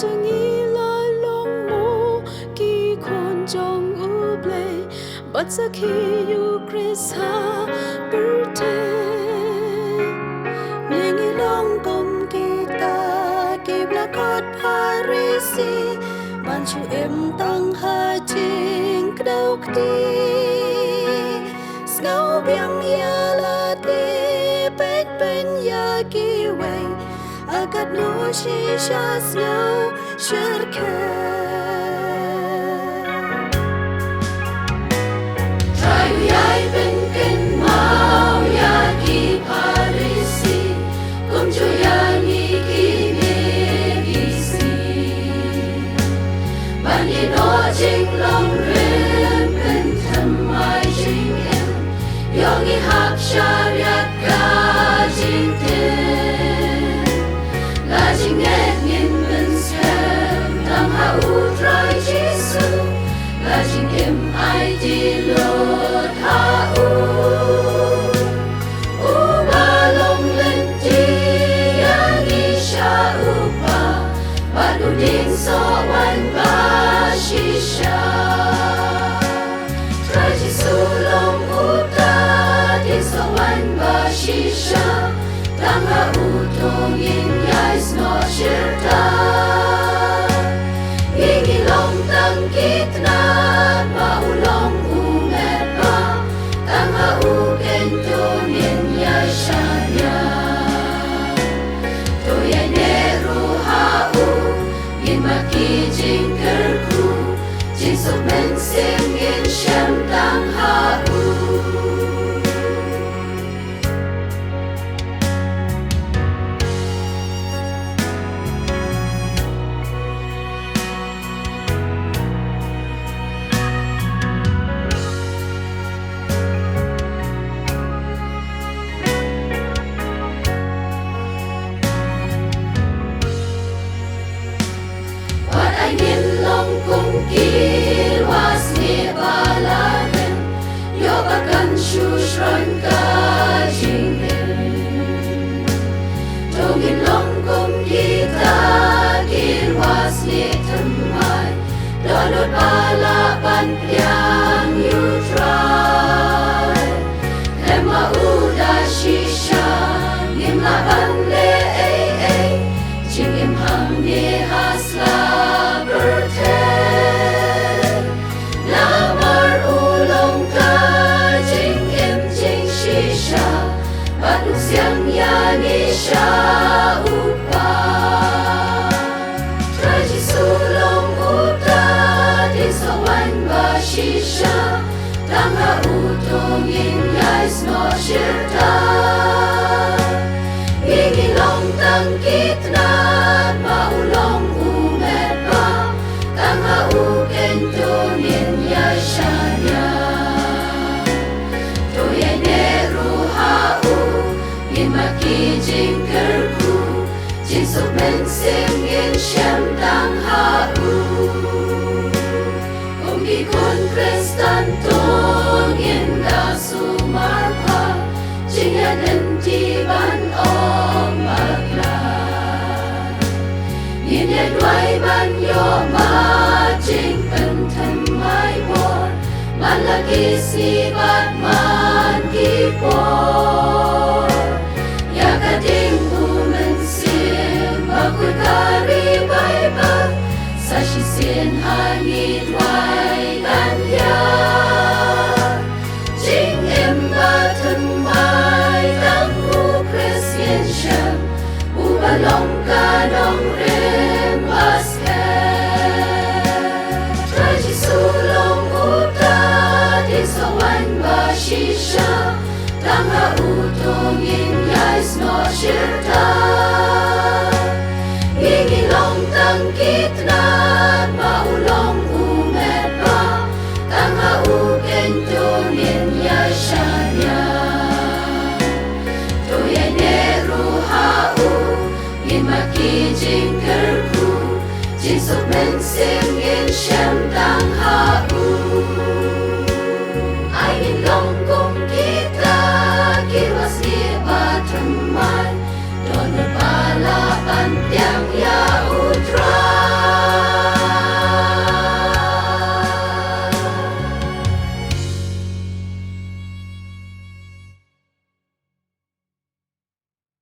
จะงี้เลยลงหมูกี่คนจงอุเบลบัดสักขีอยู่คริสหาปุเทยังงี้ลงกมกีตากีบละกอดพาริสีมันชูเอ็มตั้งหาจริงกระดกดีสเงาเบียงยาลาดีเป็นยากีเวagad no shisha snow shirke Try yai ben ken mau ya ki parisi kum chu ya ni ki me ki si ban ye no jing long ren pen tham mai jing em yong i hak shariat ka jing te Lajing et ngin men sem Tam ha utrai Jesu Lajing em ai di Lord ha Uba long len ti Yang isha upa Badu ding so wan ba shisha Trai Jesu long uta Ding so wan ba shisha Tam ha utong yin no shirta Igi long tang kitna Maulong umepa Tanga ukento min yashanya Toya neru hau Yin maki jingkerku Jinsuk men singin shem tang hau Shusran ka jingin Dongin long kum kita Girwas ni temai Dolot balaban yang you try Lema uda shisha Ngim laban le Jingim ham ni hasla berte Lamar ulong ka Batu siang ya nisha upa Traji sulong uta Di sawan ba shisha Tanga utong yin yais no shirta Gigi long tang kitna Maulong umepa Tanga ukentong yin yashanya Maki jingkerku Jinsuk men singin shem tang hau Umgi kun kristan tongin da sumarpa Jingan entiban om magla Yin ye dwai ban yo ma jing pen tham mai bor Man lagi si bat man ki por Kading umen sim Bakul kari bai bak Sashi sin hani dwai gan ya Jing em batan mai Tang u kres yen shem Uba long ka dong rem aske Trai Jesu long uta Di sawan ba shisha Tanga utong yin yais no shirta Gigi long tang kitna Maulong umepa Tanga ukentong yin yashanya Toya neru hau Yin maki jingkerku Jinsuk men sim